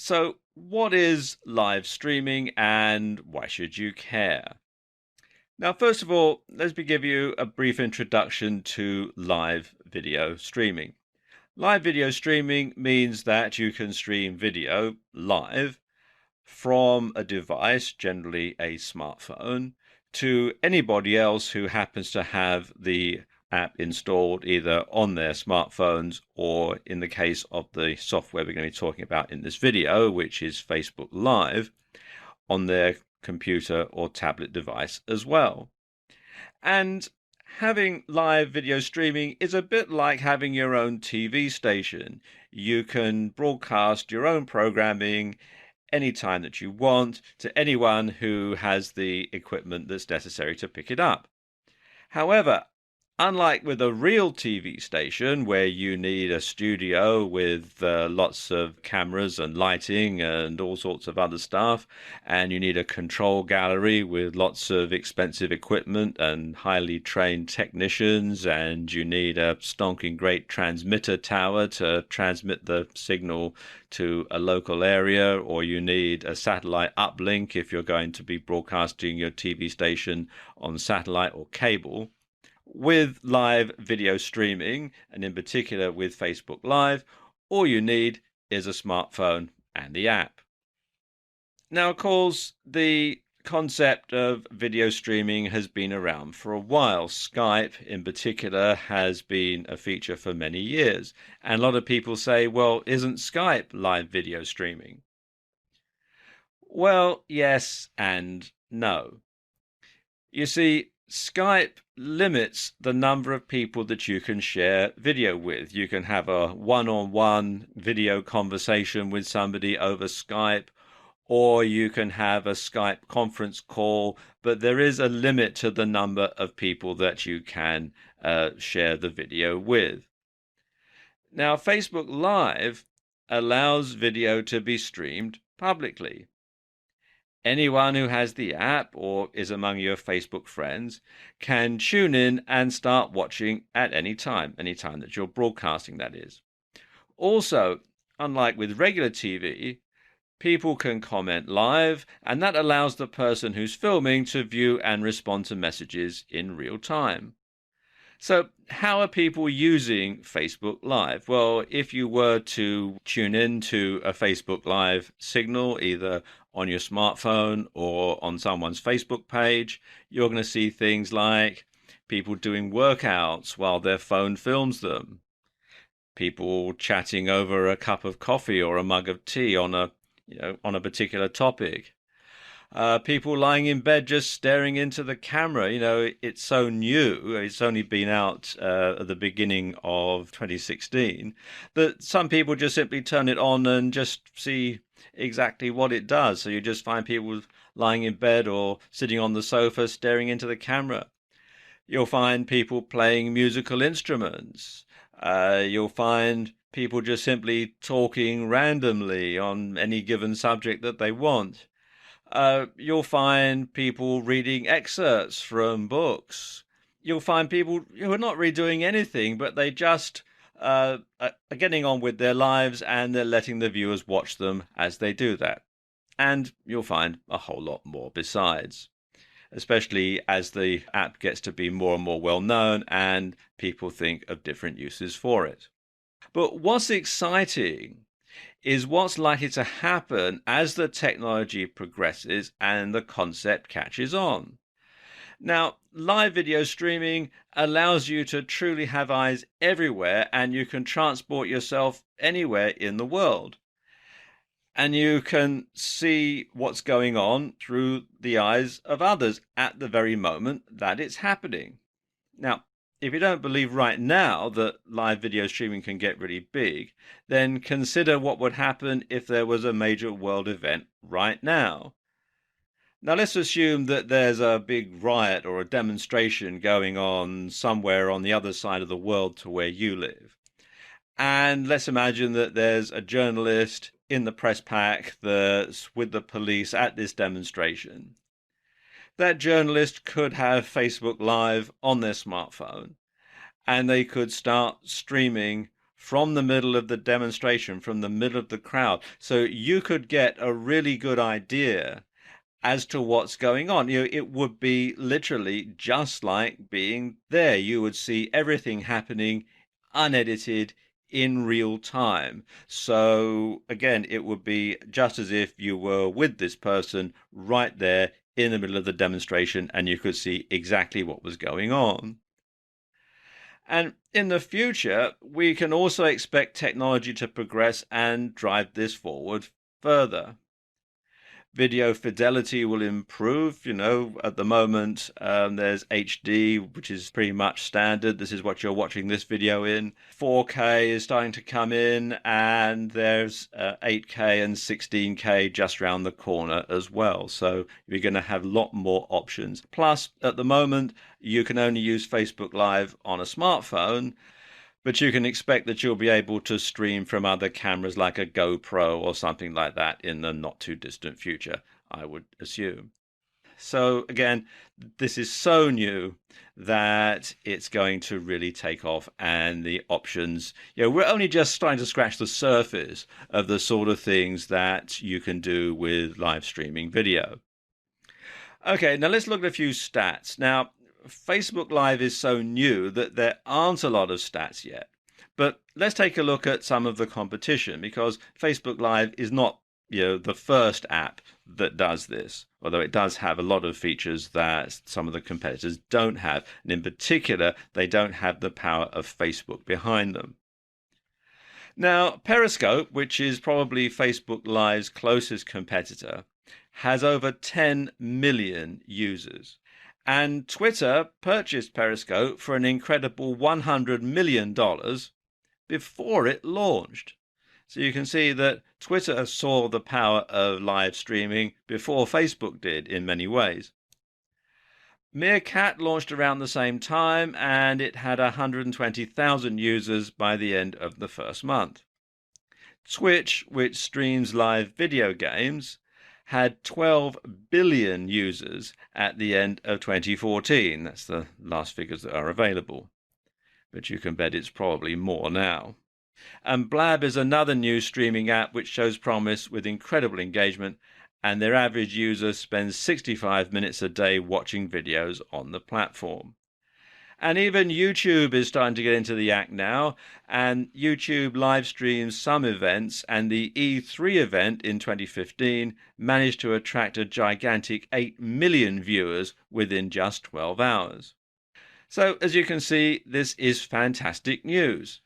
So, what is live streaming and why should you care? Now, first of all, let me give you a brief introduction to live video streaming. Live video streaming means that you can stream video live from a device, generally a smartphone, to anybody else who happens to have the app installed either on their smartphones or, in the case of the software we're going to be talking about in this video, which is Facebook Live, on their computer or tablet device as well. And having live video streaming is a bit like having your own TV station. You can broadcast your own programming anytime that you want to anyone who has the equipment that's necessary to pick it up. However, unlike with a real TV station where you need a studio with lots of cameras and lighting and all sorts of other stuff, and you need a control gallery with lots of expensive equipment and highly trained technicians, and you need a stonking great transmitter tower to transmit the signal to a local area, or you need a satellite uplink if you're going to be broadcasting your TV station on satellite or cable. With live video streaming, and in particular with Facebook Live, all you need is a smartphone and the app. Now, of course, the concept of video streaming has been around for a while. Skype, in particular, has been a feature for many years. And a lot of people say, well, isn't Skype live video streaming? Well, yes and no. You see, Skype limits the number of people that you can share video with. You can have a one-on-one video conversation with somebody over Skype, or you can have a Skype conference call, but there is a limit to the number of people that you can share the video with. Now, Facebook Live allows video to be streamed publicly. Anyone who has the app or is among your Facebook friends can tune in and start watching at any time that you're broadcasting, that is. Also, unlike with regular TV, people can comment live, and that allows the person who's filming to view and respond to messages in real time. So, how are people using Facebook Live? Well, if you were to tune in to a Facebook Live signal, either on your smartphone or on someone's Facebook page, you're going to see things like people doing workouts while their phone films them, people chatting over a cup of coffee or a mug of tea on a particular topic. People lying in bed just staring into the camera. It's so new. It's only been out at the beginning of 2016 that some people just simply turn it on and just see exactly what it does. So you just find people lying in bed or sitting on the sofa staring into the camera. You'll find people playing musical instruments. You'll find people just simply talking randomly on any given subject that they want. You'll find people reading excerpts from books. You'll find people who are not really doing anything, but they just are getting on with their lives and they're letting the viewers watch them as they do that. And you'll find a whole lot more besides, especially as the app gets to be more and more well known and people think of different uses for it. But what's exciting is what's likely to happen as the technology progresses and the concept catches on. Now, live video streaming allows you to truly have eyes everywhere, and you can transport yourself anywhere in the world. And you can see what's going on through the eyes of others at the very moment that it's happening. Now, if you don't believe right now that live video streaming can get really big, then consider what would happen if there was a major world event right now. Now, let's assume that there's a big riot or a demonstration going on somewhere on the other side of the world to where you live. And let's imagine that there's a journalist in the press pack that's with the police at this demonstration. That journalist could have Facebook Live on their smartphone and they could start streaming from the middle of the demonstration, from the middle of the crowd. So you could get a really good idea as to what's going on. It would be literally just like being there. You would see everything happening unedited in real time. So again, it would be just as if you were with this person right there in the middle of the demonstration and you could see exactly what was going on. And in the future, we can also expect technology to progress and drive this forward further. Video fidelity will improve. At the moment, there's HD, which is pretty much standard. This is what you're watching this video in. 4K is starting to come in, and there's 8K and 16K just around the corner as well. So you're going to have a lot more options. Plus, at the moment, you can only use Facebook Live on a smartphone, but you can expect that you'll be able to stream from other cameras like a GoPro or something like that in the not too distant future, I would assume. So again, this is so new that it's going to really take off, and the options, we're only just starting to scratch the surface of the sort of things that you can do with live streaming video. Okay, now let's look at a few stats. Now, Facebook Live is so new that there aren't a lot of stats yet. But let's take a look at some of the competition, because Facebook Live is not, the first app that does this, although it does have a lot of features that some of the competitors don't have. And in particular, they don't have the power of Facebook behind them. Now, Periscope, which is probably Facebook Live's closest competitor, has over 10 million users. And Twitter purchased Periscope for an incredible $100 million before it launched. So you can see that Twitter saw the power of live streaming before Facebook did in many ways. Meerkat launched around the same time, and it had 120,000 users by the end of the first month. Twitch, which streams live video games, had 12 billion users at the end of 2014. That's the last figures that are available. But you can bet it's probably more now. And Blab is another new streaming app which shows promise with incredible engagement, and their average user spends 65 minutes a day watching videos on the platform. And even YouTube is starting to get into the act now, and YouTube live streams some events, and the E3 event in 2015 managed to attract a gigantic 8 million viewers within just 12 hours. So, as you can see, this is fantastic news.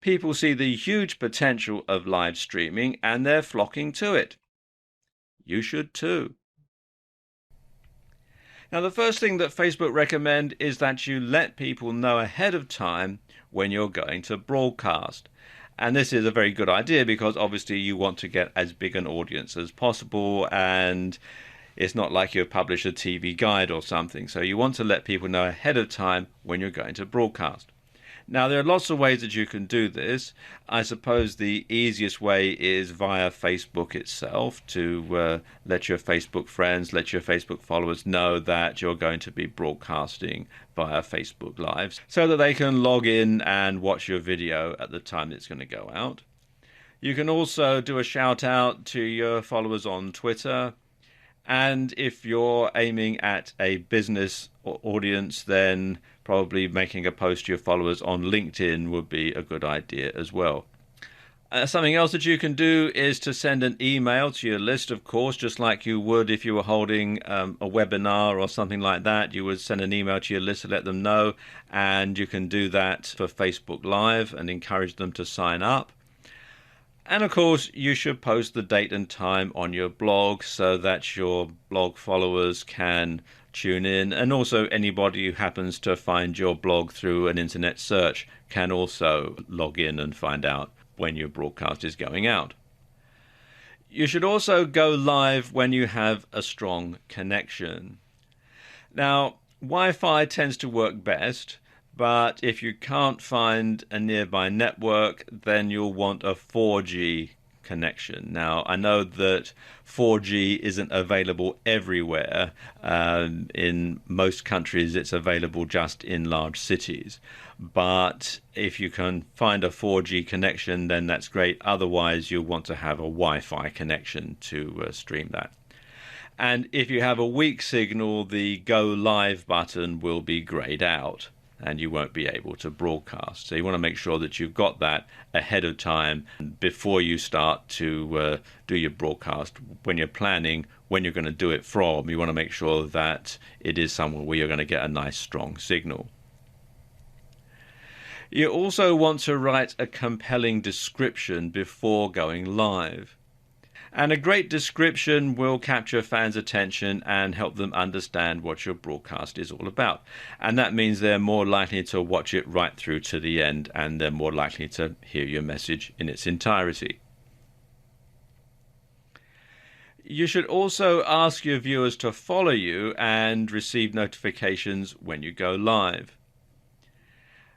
People see the huge potential of live streaming, and they're flocking to it. You should too. Now, the first thing that Facebook recommend is that you let people know ahead of time when you're going to broadcast. And this is a very good idea because obviously you want to get as big an audience as possible, and it's not like you publish a TV guide or something. So you want to let people know ahead of time when you're going to broadcast. Now, there are lots of ways that you can do this. I suppose the easiest way is via Facebook itself, to let your Facebook friends, let your Facebook followers know that you're going to be broadcasting via Facebook Live so that they can log in and watch your video at the time it's going to go out. You can also do a shout out to your followers on Twitter. And if you're aiming at a business audience, then probably making a post to your followers on LinkedIn would be a good idea as well. Something else that you can do is to send an email to your list, of course, just like you would if you were holding a webinar or something like that. You would send an email to your list to let them know, and you can do that for Facebook Live and encourage them to sign up. And of course, you should post the date and time on your blog so that your blog followers can tune in. And also anybody who happens to find your blog through an internet search can also log in and find out when your broadcast is going out. You should also go live when you have a strong connection. Now, Wi-Fi tends to work best, but if you can't find a nearby network, then you'll want a 4G connection. Now, I know that 4G isn't available everywhere. In most countries, it's available just in large cities. But if you can find a 4G connection, then that's great. Otherwise, you'll want to have a Wi-Fi connection to stream that. And if you have a weak signal, the Go Live button will be grayed out and you won't be able to broadcast. So you want to make sure that you've got that ahead of time before you start to do your broadcast. When you're planning when you're going to do it from, you want to make sure that it is somewhere where you're going to get a nice strong signal. You also want to write a compelling description before going live. And a great description will capture fans' attention and help them understand what your broadcast is all about. And that means they're more likely to watch it right through to the end, and they're more likely to hear your message in its entirety. You should also ask your viewers to follow you and receive notifications when you go live.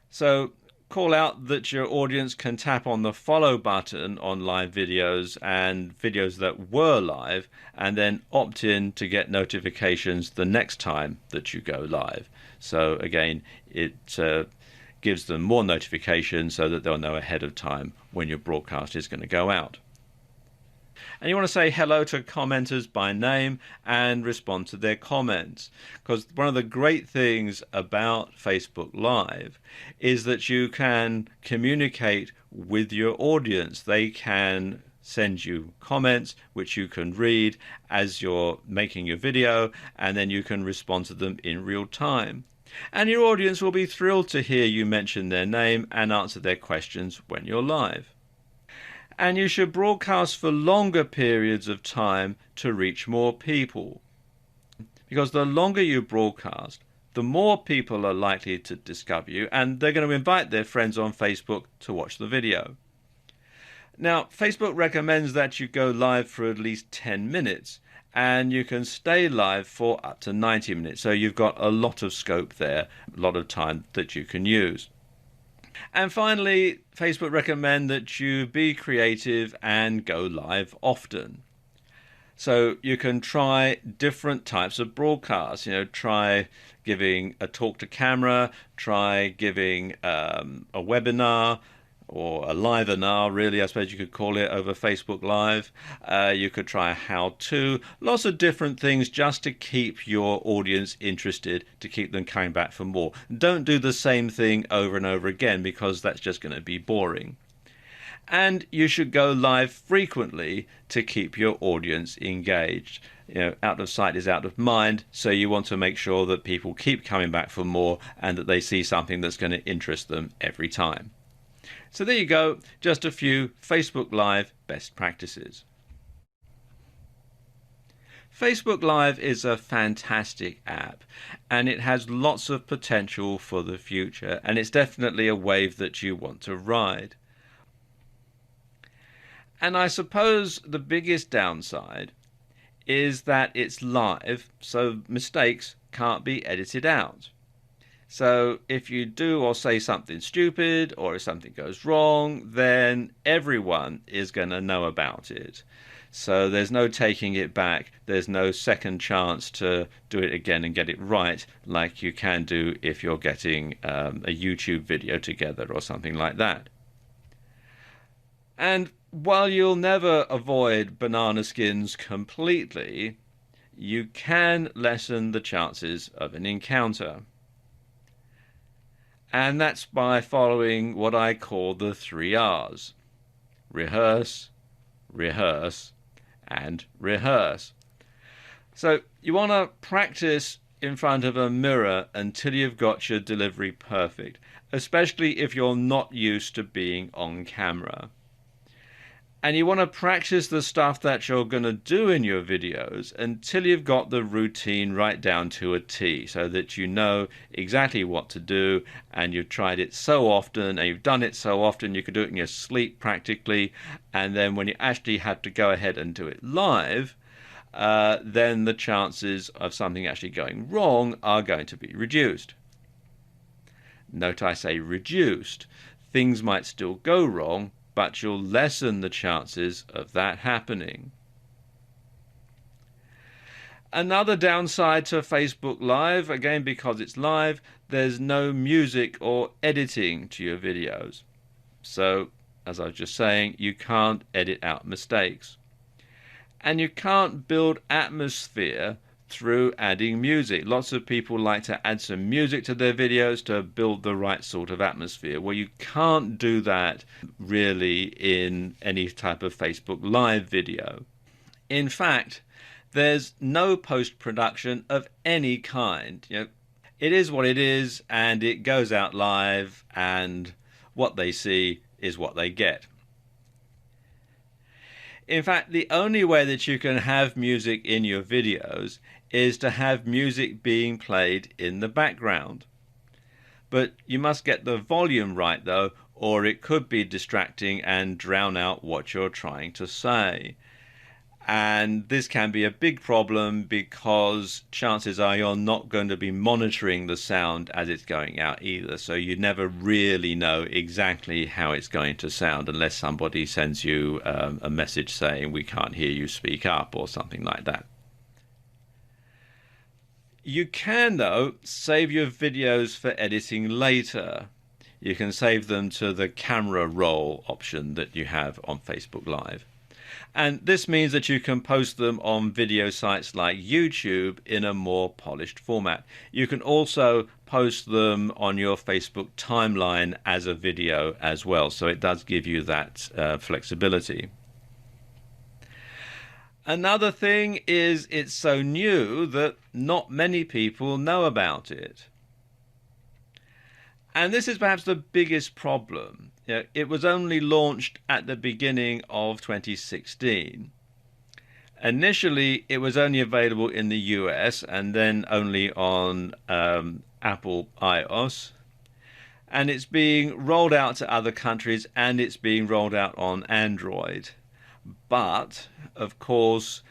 So call out that your audience can tap on the follow button on live videos and videos that were live, and then opt in to get notifications the next time that you go live. So again, it gives them more notifications so that they'll know ahead of time when your broadcast is going to go out. And you want to say hello to commenters by name and respond to their comments. Because one of the great things about Facebook Live is that you can communicate with your audience. They can send you comments which you can read as you're making your video, and then you can respond to them in real time. And your audience will be thrilled to hear you mention their name and answer their questions when you're live. And you should broadcast for longer periods of time to reach more people. Because the longer you broadcast, the more people are likely to discover you, and they're going to invite their friends on Facebook to watch the video. Now, Facebook recommends that you go live for at least 10 minutes, and you can stay live for up to 90 minutes. So you've got a lot of scope there, a lot of time that you can use. And finally, Facebook recommend that you be creative and go live often. So you can try different types of broadcasts. Try giving a talk to camera, try giving a webinar, or a live-inar, really, I suppose you could call it, over Facebook Live. You could try a how-to, lots of different things just to keep your audience interested, to keep them coming back for more. Don't do the same thing over and over again, because that's just going to be boring. And you should go live frequently to keep your audience engaged. Out of sight is out of mind, so you want to make sure that people keep coming back for more and that they see something that's going to interest them every time. So there you go, just a few Facebook Live best practices. Facebook Live is a fantastic app, and it has lots of potential for the future, and it's definitely a wave that you want to ride. And I suppose the biggest downside is that it's live, so mistakes can't be edited out. So if you do or say something stupid, or if something goes wrong, then everyone is going to know about it. So there's no taking it back. There's no second chance to do it again and get it right, like you can do if you're getting a YouTube video together or something like that. And while you'll never avoid banana skins completely, you can lessen the chances of an encounter. And that's by following what I call the 3 R's. Rehearse, rehearse, and rehearse. So you want to practice in front of a mirror until you've got your delivery perfect, especially if you're not used to being on camera. And you want to practice the stuff that you're going to do in your videos until you've got the routine right down to a T, so that you know exactly what to do, and you've tried it so often and you've done it so often you could do it in your sleep practically, and then when you actually have to go ahead and do it live, then the chances of something actually going wrong are going to be reduced. Note I say reduced. Things might still go wrong, but you'll lessen the chances of that happening. Another downside to Facebook Live, again because it's live, there's no music or editing to your videos. So, as I was just saying, you can't edit out mistakes. And you can't build atmosphere through adding music. Lots of people like to add some music to their videos to build the right sort of atmosphere. Well, you can't do that really in any type of Facebook Live video. In fact, there's no post-production of any kind. It is what it is, and it goes out live, and what they see is what they get. In fact, the only way that you can have music in your videos is to have music being played in the background. But you must get the volume right though, or it could be distracting and drown out what you're trying to say. And this can be a big problem because chances are you're not going to be monitoring the sound as it's going out either. So you never really know exactly how it's going to sound unless somebody sends you a message saying we can't hear you, speak up, or something like that. You can, though, save your videos for editing later. You can save them to the camera roll option that you have on Facebook Live. And this means that you can post them on video sites like YouTube in a more polished format. You can also post them on your Facebook timeline as a video as well. So it does give you that flexibility. Another thing is it's so new that not many people know about it. And this is perhaps the biggest problem. It was only launched at the beginning of 2016. Initially, it was only available in the US and then only on Apple iOS. And it's being rolled out to other countries and it's being rolled out on Android. But, of course,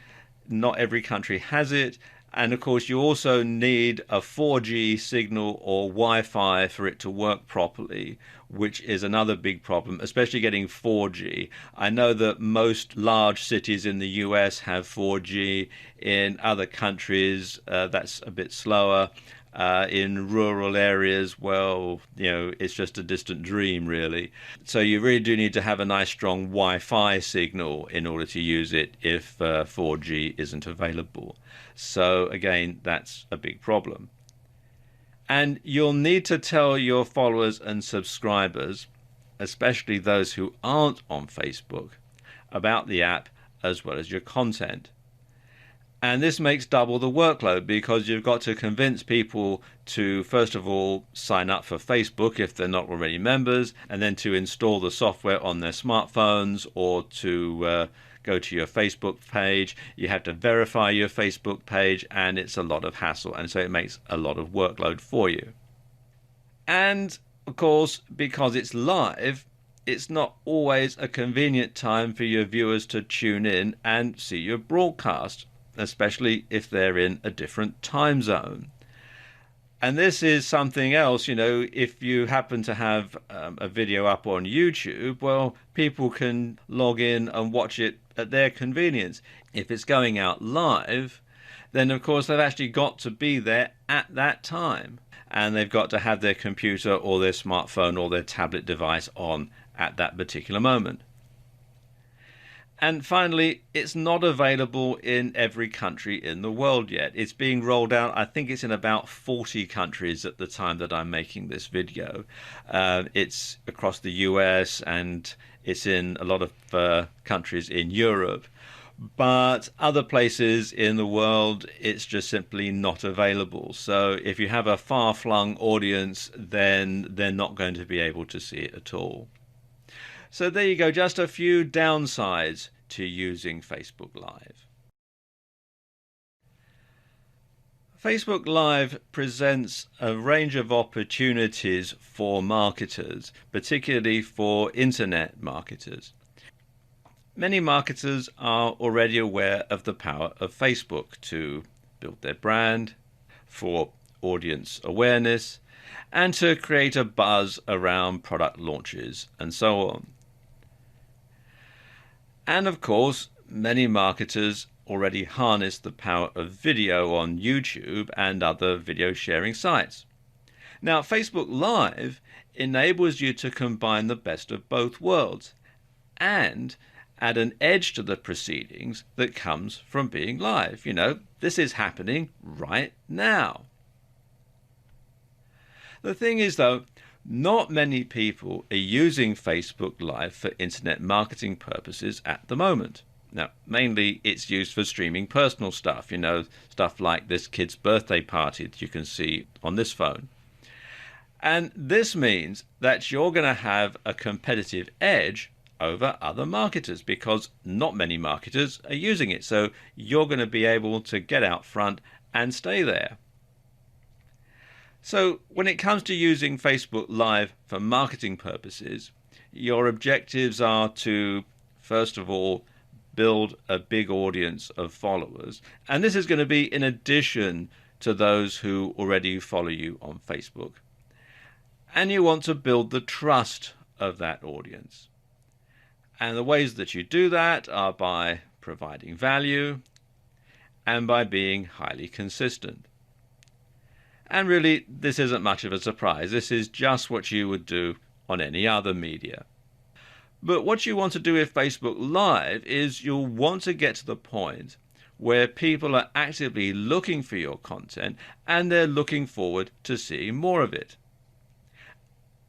not every country has it. And of course, you also need a 4G signal or Wi-Fi for it to work properly, which is another big problem, especially getting 4G. I know that most large cities in the US have 4G. In other countries, that's a bit slower. In rural areas, well, it's just a distant dream, really. So you really do need to have a nice, strong Wi-Fi signal in order to use it if 4G isn't available. So again, that's a big problem. And you'll need to tell your followers and subscribers, especially those who aren't on Facebook, about the app as well as your content. And this makes double the workload because you've got to convince people to, first of all, sign up for Facebook if they're not already members, and then to install the software on their smartphones or to go to your Facebook page. You have to verify your Facebook page, and it's a lot of hassle. And so it makes a lot of workload for you. And, of course, because it's live, it's not always a convenient time for your viewers to tune in and see your broadcast, especially if they're in a different time zone. And this is something else, if you happen to have a video up on YouTube, well, people can log in and watch it at their convenience. If it's going out live, then of course they've actually got to be there at that time. And they've got to have their computer or their smartphone or their tablet device on at that particular moment. And finally, it's not available in every country in the world yet. It's being rolled out, I think it's in about 40 countries at the time that I'm making this video. It's across the US and it's in a lot of countries in Europe. But other places in the world, it's just simply not available. So if you have a far-flung audience, then they're not going to be able to see it at all. So there you go, just a few downsides to using Facebook Live. Facebook Live presents a range of opportunities for marketers, particularly for internet marketers. Many marketers are already aware of the power of Facebook to build their brand, for audience awareness, and to create a buzz around product launches and so on. And of course, many marketers already harness the power of video on YouTube and other video sharing sites. Now, Facebook Live enables you to combine the best of both worlds and add an edge to the proceedings that comes from being live. This is happening right now. The thing is, though, not many people are using Facebook Live for internet marketing purposes at the moment. Now, mainly it's used for streaming personal stuff, stuff like this kid's birthday party that you can see on this phone. And this means that you're going to have a competitive edge over other marketers because not many marketers are using it. So you're going to be able to get out front and stay there. So when it comes to using Facebook Live for marketing purposes, your objectives are to, first of all, build a big audience of followers. And this is going to be in addition to those who already follow you on Facebook. And you want to build the trust of that audience. And the ways that you do that are by providing value and by being highly consistent. And really, this isn't much of a surprise. This is just what you would do on any other media. But what you want to do with Facebook Live is you'll want to get to the point where people are actively looking for your content and they're looking forward to seeing more of it.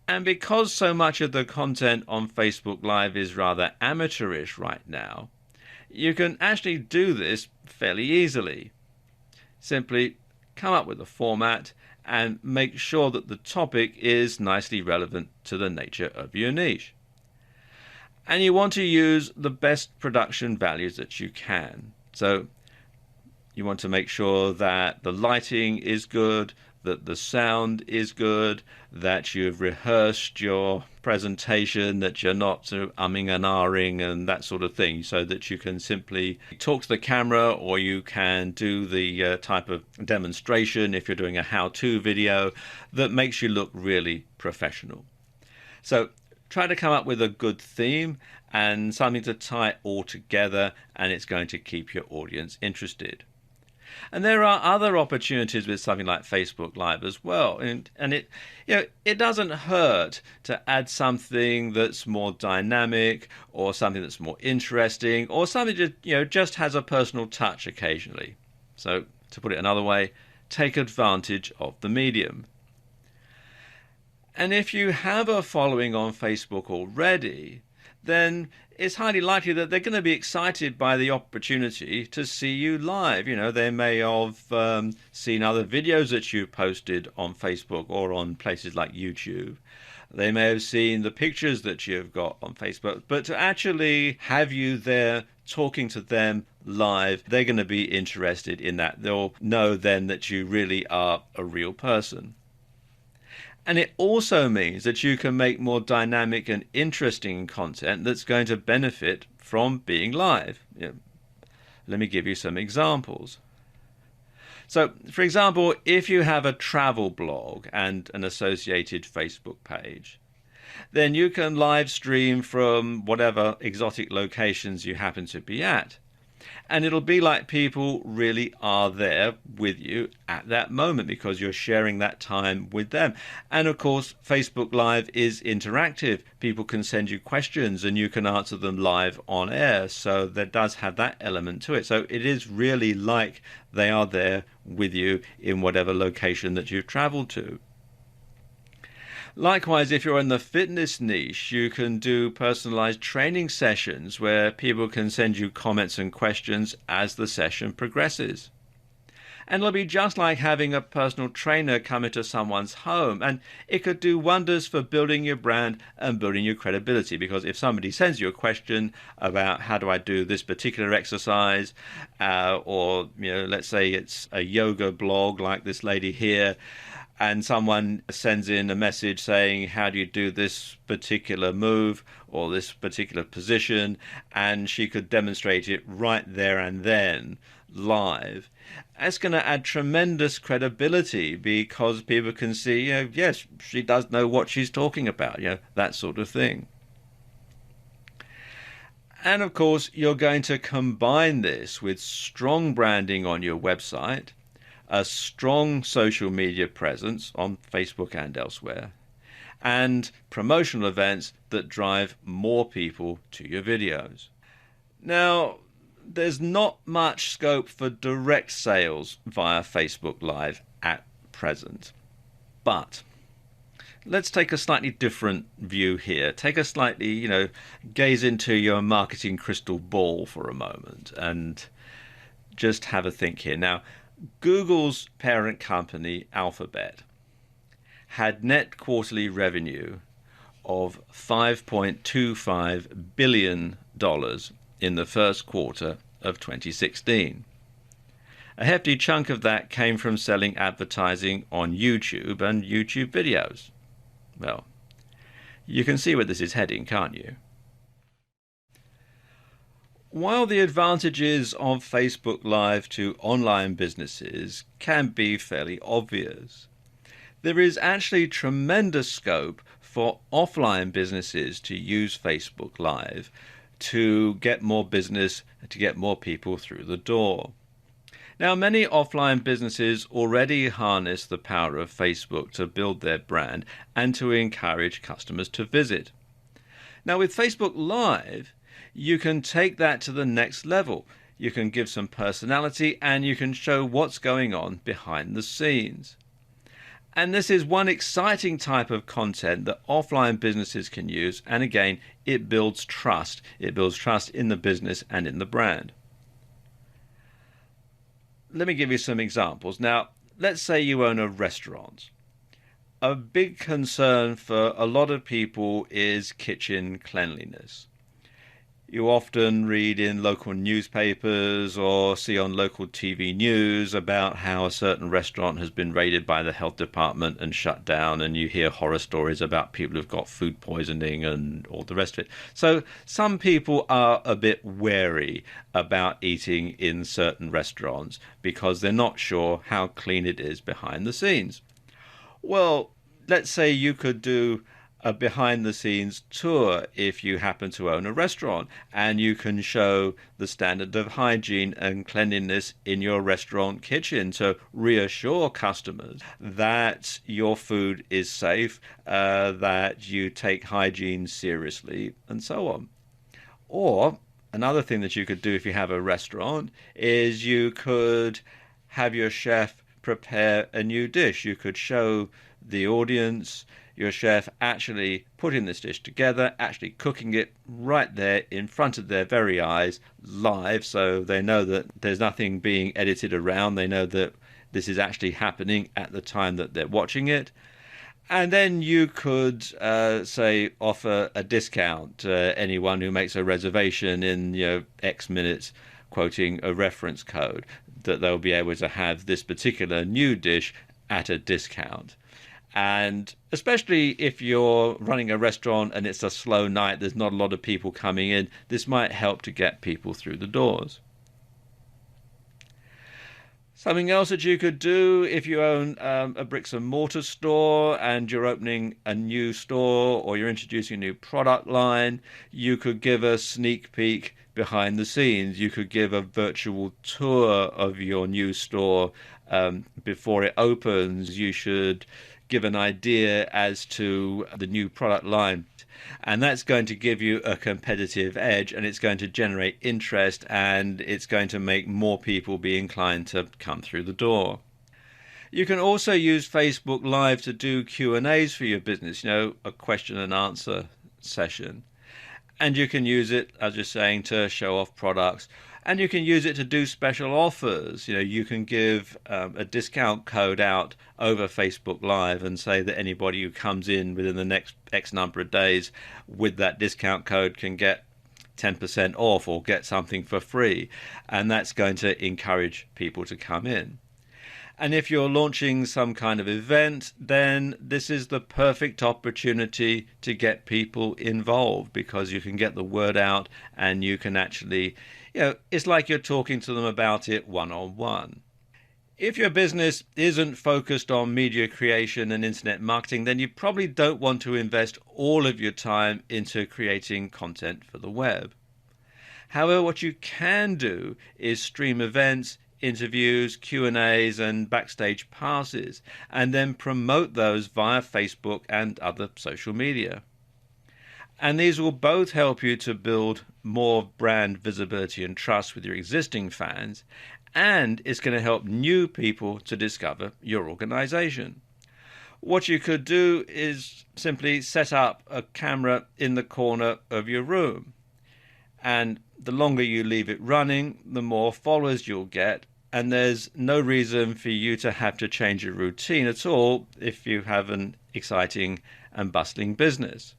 And because so much of the content on Facebook Live is rather amateurish right now, you can actually do this fairly easily. Simply come up with a format and make sure that the topic is nicely relevant to the nature of your niche. And you want to use the best production values that you can. So you want to make sure that the lighting is good, that the sound is good, that you've rehearsed your presentation, that you're not sort of umming and ahhing and that sort of thing, so that you can simply talk to the camera, or you can do the type of demonstration if you're doing a how-to video that makes you look really professional. So try to come up with a good theme and something to tie it all together, and it's going to keep your audience interested. And there are other opportunities with something like Facebook Live as well. And it doesn't hurt to add something that's more dynamic, or something that's more interesting, or something that just has a personal touch occasionally. So to put it another way, take advantage of the medium. And if you have a following on Facebook already, then it's highly likely that they're going to be excited by the opportunity to see you live. They may have seen other videos that you posted on Facebook or on places like YouTube. They may have seen the pictures that you've got on Facebook. But to actually have you there talking to them live, they're going to be interested in that. They'll know then that you really are a real person. And it also means that you can make more dynamic and interesting content that's going to benefit from being live. Let me give you some examples. So, for example, if you have a travel blog and an associated Facebook page, then you can live stream from whatever exotic locations you happen to be at. And it'll be like people really are there with you at that moment because you're sharing that time with them. And of course, Facebook Live is interactive. People can send you questions and you can answer them live on air. So there does have that element to it. So it is really like they are there with you in whatever location that you've traveled to. Likewise, if you're in the fitness niche, you can do personalized training sessions where people can send you comments and questions as the session progresses. And it'll be just like having a personal trainer come into someone's home, and it could do wonders for building your brand and building your credibility, because if somebody sends you a question about how do I do this particular exercise, or let's say it's a yoga blog like this lady here, and someone sends in a message saying, how do you do this particular move or this particular position? And she could demonstrate it right there and then, live. That's going to add tremendous credibility because people can see, yes, she does know what she's talking about, that sort of thing. And of course, you're going to combine this with strong branding on your website, a strong social media presence on Facebook and elsewhere, and promotional events that drive more people to your videos. Now, there's not much scope for direct sales via Facebook Live at present, but let's take a slightly different view here. Take a slightly, gaze into your marketing crystal ball for a moment and just have a think here. Now, Google's parent company, Alphabet, had net quarterly revenue of $5.25 billion in the first quarter of 2016. A hefty chunk of that came from selling advertising on YouTube and YouTube videos. Well, you can see where this is heading, can't you? While the advantages of Facebook Live to online businesses can be fairly obvious, there is actually tremendous scope for offline businesses to use Facebook Live to get more business, to get more people through the door. Now, many offline businesses already harness the power of Facebook to build their brand and to encourage customers to visit. Now, with Facebook Live, you can take that to the next level. You can give some personality and you can show what's going on behind the scenes. And this is one exciting type of content that offline businesses can use. And again, it builds trust. It builds trust in the business and in the brand. Let me give you some examples. Now, let's say you own a restaurant. A big concern for a lot of people is kitchen cleanliness. You often read in local newspapers or see on local TV news about how a certain restaurant has been raided by the health department and shut down, and you hear horror stories about people who've got food poisoning and all the rest of it. So some people are a bit wary about eating in certain restaurants because they're not sure how clean it is behind the scenes. Well, let's say you could do a behind-the-scenes tour if you happen to own a restaurant, and you can show the standard of hygiene and cleanliness in your restaurant kitchen to reassure customers that your food is safe, that you take hygiene seriously, and so on. Or another thing that you could do if you have a restaurant is you could have your chef prepare a new dish. You could show the audience your chef actually putting this dish together, actually cooking it right there in front of their very eyes, live, so they know that there's nothing being edited around. They know that this is actually happening at the time that they're watching it. And then you could, say, offer a discount to anyone who makes a reservation in, X minutes, quoting a reference code, that they'll be able to have this particular new dish at a discount. And especially if you're running a restaurant and it's a slow night, there's not a lot of people coming in, this might help to get people through the doors. Something else that you could do if you own a bricks and mortar store and you're opening a new store or you're introducing a new product line, you could give a sneak peek behind the scenes. You could give a virtual tour of your new store before it opens. You should give an idea as to the new product line. And that's going to give you a competitive edge, and it's going to generate interest, and it's going to make more people be inclined to come through the door. You can also use Facebook Live to do Q&As for your business, a question and answer session. And you can use it, as you're saying, to show off products. And you can use it to do special offers. You can give a discount code out over Facebook Live and say that anybody who comes in within the next X number of days with that discount code can get 10% off or get something for free. And that's going to encourage people to come in. And if you're launching some kind of event, then this is the perfect opportunity to get people involved, because you can get the word out and you can actually, it's like you're talking to them about it one-on-one. If your business isn't focused on media creation and internet marketing, then you probably don't want to invest all of your time into creating content for the web. However, what you can do is stream events, interviews, Q&As, and backstage passes, and then promote those via Facebook and other social media. And these will both help you to build more brand visibility and trust with your existing fans, and it's going to help new people to discover your organization. What you could do is simply set up a camera in the corner of your room. And the longer you leave it running, the more followers you'll get. And there's no reason for you to have to change your routine at all if you have an exciting and bustling business.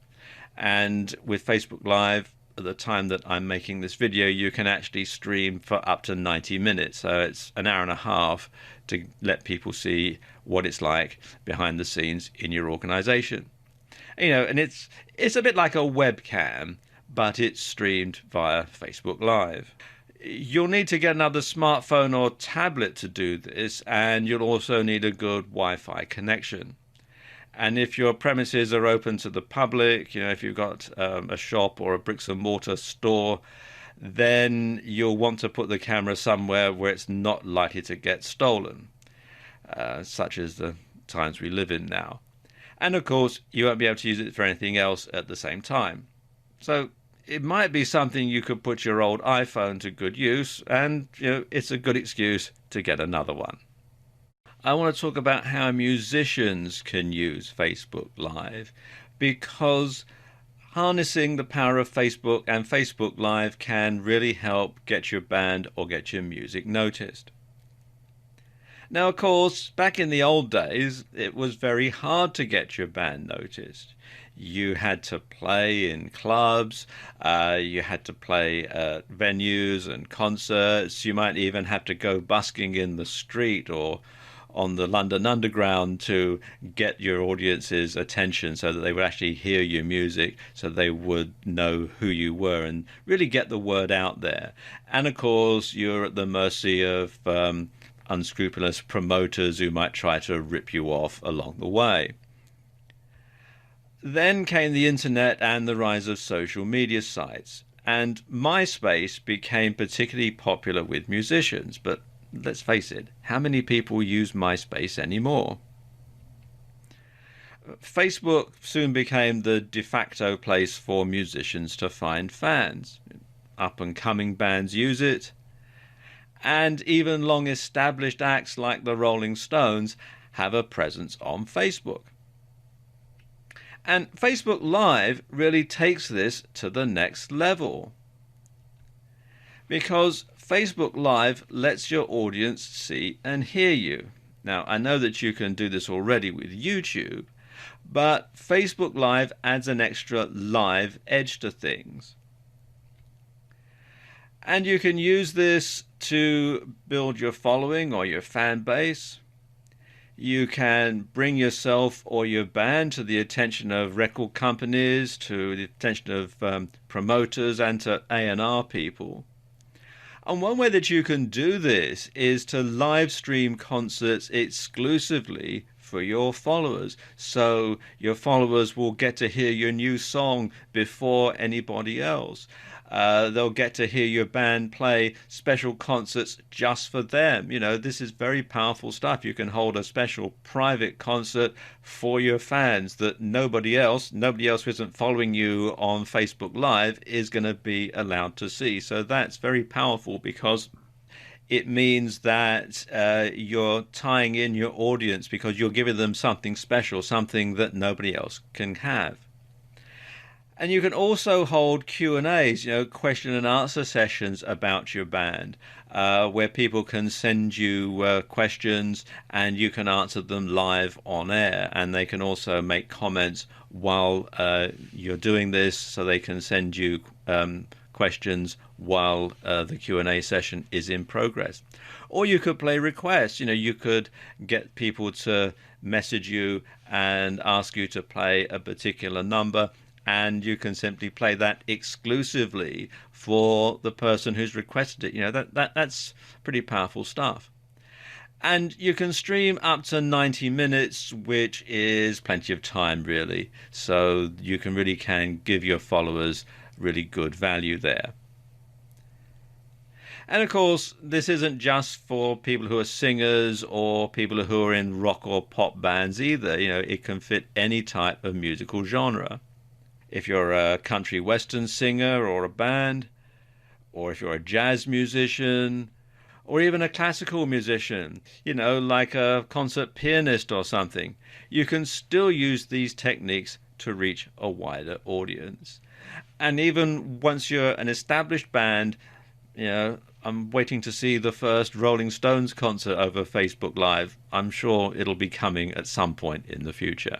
And with Facebook Live, at the time that I'm making this video, you can actually stream for up to 90 minutes. So it's an hour and a half to let people see what it's like behind the scenes in your organization. And it's a bit like a webcam, but it's streamed via Facebook Live. You'll need to get another smartphone or tablet to do this, and you'll also need a good Wi-Fi connection. And if your premises are open to the public, if you've got a shop or a bricks and mortar store, then you'll want to put the camera somewhere where it's not likely to get stolen, such as the times we live in now. And of course, you won't be able to use it for anything else at the same time. So it might be something you could put your old iPhone to good use, and it's a good excuse to get another one. I want to talk about how musicians can use Facebook Live, because harnessing the power of Facebook and Facebook Live can really help get your band or get your music noticed. Now, of course, back in the old days, it was very hard to get your band noticed. You had to play in clubs, you had to play at venues and concerts, you might even have to go busking in the street or on the London Underground to get your audience's attention so that they would actually hear your music, so they would know who you were and really get the word out there. And of course, you're at the mercy of unscrupulous promoters who might try to rip you off along the way. Then came the internet and the rise of social media sites, and MySpace became particularly popular with musicians, but let's face it, how many people use MySpace anymore? Facebook soon became the de facto place for musicians to find fans. Up-and-coming bands use it, and even long-established acts like the Rolling Stones have a presence on Facebook. And Facebook Live really takes this to the next level, because Facebook Live lets your audience see and hear you. Now, I know that you can do this already with YouTube, but Facebook Live adds an extra live edge to things. And you can use this to build your following or your fan base. You can bring yourself or your band to the attention of record companies, to the attention of promoters, and to A&R people. And one way that you can do this is to live stream concerts exclusively for your followers. So your followers will get to hear your new song before anybody else. They'll get to hear your band play special concerts just for them. This is very powerful stuff. You can hold a special private concert for your fans that nobody else who isn't following you on Facebook Live is going to be allowed to see. So that's very powerful, because it means that you're tying in your audience, because you're giving them something special, something that nobody else can have. And you can also hold Q&As, question and answer sessions about your band, where people can send you questions and you can answer them live on air. And they can also make comments while you're doing this, so they can send you questions while the Q&A session is in progress. Or you could play requests. You could get people to message you and ask you to play a particular number, and you can simply play that exclusively for the person who's requested it. That's pretty powerful stuff. And you can stream up to 90 minutes, which is plenty of time, really. So you can give your followers really good value there. And of course, this isn't just for people who are singers or people who are in rock or pop bands either. It can fit any type of musical genre. If you're a country western singer or a band, or if you're a jazz musician, or even a classical musician, like a concert pianist or something, you can still use these techniques to reach a wider audience. And even once you're an established band, I'm waiting to see the first Rolling Stones concert over Facebook Live. I'm sure it'll be coming at some point in the future.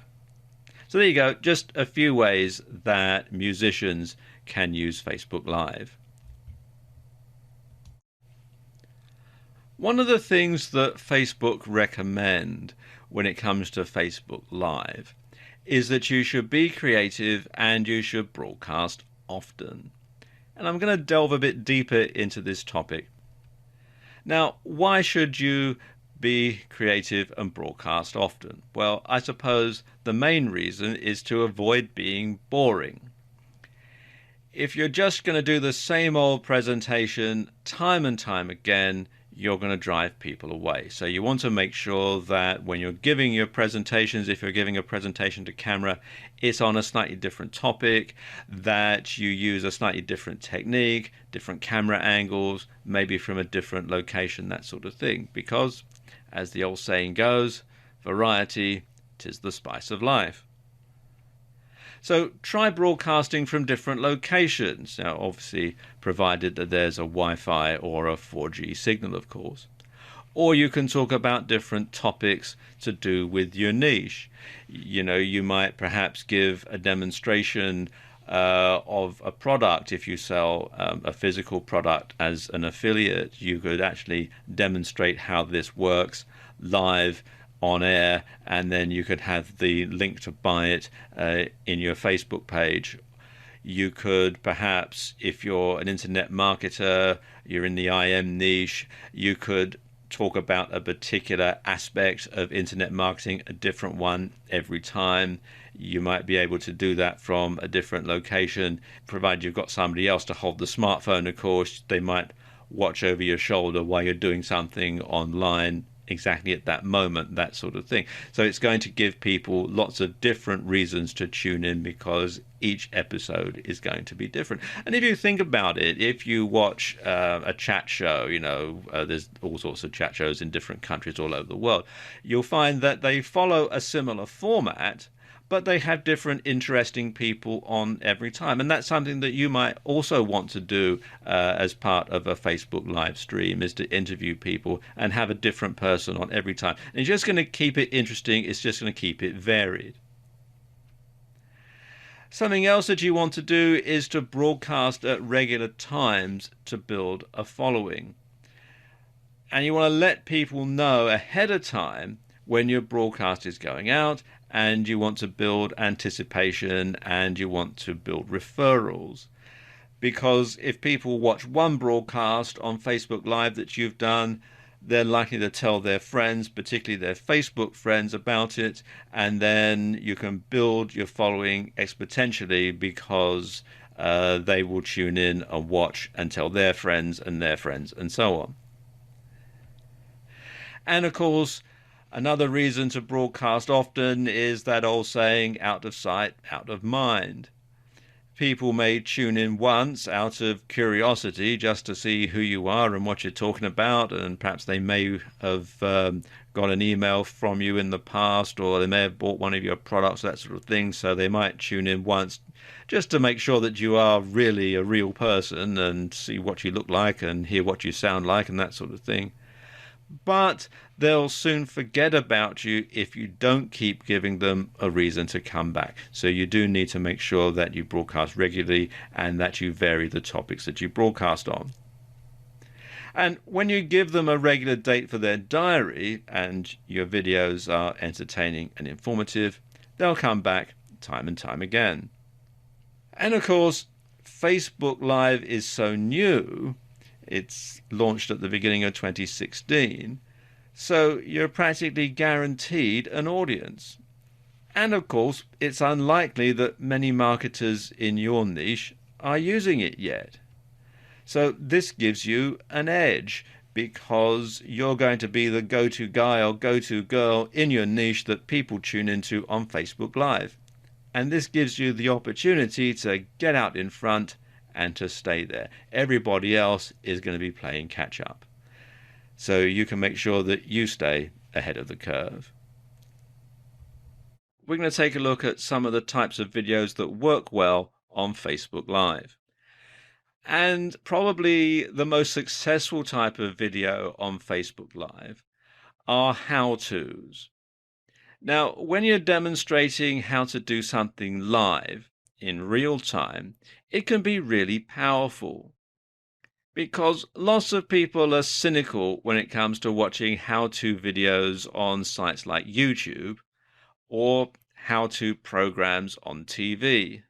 So there you go, just a few ways that musicians can use Facebook Live. One of the things that Facebook recommend when it comes to Facebook Live is that you should be creative and you should broadcast often. And I'm going to delve a bit deeper into this topic. Now, why should you be creative and broadcast often? Well, I suppose the main reason is to avoid being boring. If you're just going to do the same old presentation time and time again, you're going to drive people away. So you want to make sure that when you're giving your presentations, if you're giving a presentation to camera, it's on a slightly different topic, that you use a slightly different technique, different camera angles, maybe from a different location, that sort of thing. Because, as the old saying goes, variety 'tis the spice of life. So try broadcasting from different locations. Now, obviously, provided that there's a Wi-Fi or a 4G signal, of course. Or you can talk about different topics to do with your niche. You might perhaps give a demonstration of a product. If you sell a physical product as an affiliate, you could actually demonstrate how this works live on air, and then you could have the link to buy it in your Facebook page. You could perhaps, if you're an internet marketer, you're in the IM niche, you could talk about a particular aspect of internet marketing, a different one every time. You might be able to do that from a different location, provided you've got somebody else to hold the smartphone, of course. They might watch over your shoulder while you're doing something online exactly at that moment, that sort of thing. So it's going to give people lots of different reasons to tune in, because each episode is going to be different. And if you think about it, if you watch a chat show, there's all sorts of chat shows in different countries all over the world, you'll find that they follow a similar format, but they have different interesting people on every time. And that's something that you might also want to do as part of a Facebook live stream, is to interview people and have a different person on every time. And it's just going to keep it interesting. It's just going to keep it varied. Something else that you want to do is to broadcast at regular times to build a following. And you want to let people know ahead of time when your broadcast is going out, and you want to build anticipation and you want to build referrals. Because if people watch one broadcast on Facebook Live that you've done, they're likely to tell their friends, particularly their Facebook friends, about it, and then you can build your following exponentially, because they will tune in and watch and tell their friends and so on. And of course, another reason to broadcast often is that old saying, out of sight, out of mind. People may tune in once out of curiosity just to see who you are and what you're talking about, and perhaps they may have got an email from you in the past, or they may have bought one of your products, that sort of thing, so they might tune in once just to make sure that you are really a real person and see what you look like and hear what you sound like and that sort of thing. But they'll soon forget about you if you don't keep giving them a reason to come back. So you do need to make sure that you broadcast regularly and that you vary the topics that you broadcast on. And when you give them a regular date for their diary and your videos are entertaining and informative, they'll come back time and time again. And of course, Facebook Live is so new. It's launched at the beginning of 2016, so you're practically guaranteed an audience. And of course, it's unlikely that many marketers in your niche are using it yet. So this gives you an edge because you're going to be the go-to guy or go-to girl in your niche that people tune into on Facebook Live. And this gives you the opportunity to get out in front and to stay there. Everybody else is going to be playing catch up. So you can make sure that you stay ahead of the curve. We're going to take a look at some of the types of videos that work well on Facebook Live. And probably the most successful type of video on Facebook Live are how-tos. Now, when you're demonstrating how to do something live in real time, it can be really powerful because lots of people are cynical when it comes to watching how-to videos on sites like YouTube or how-to programs on TV.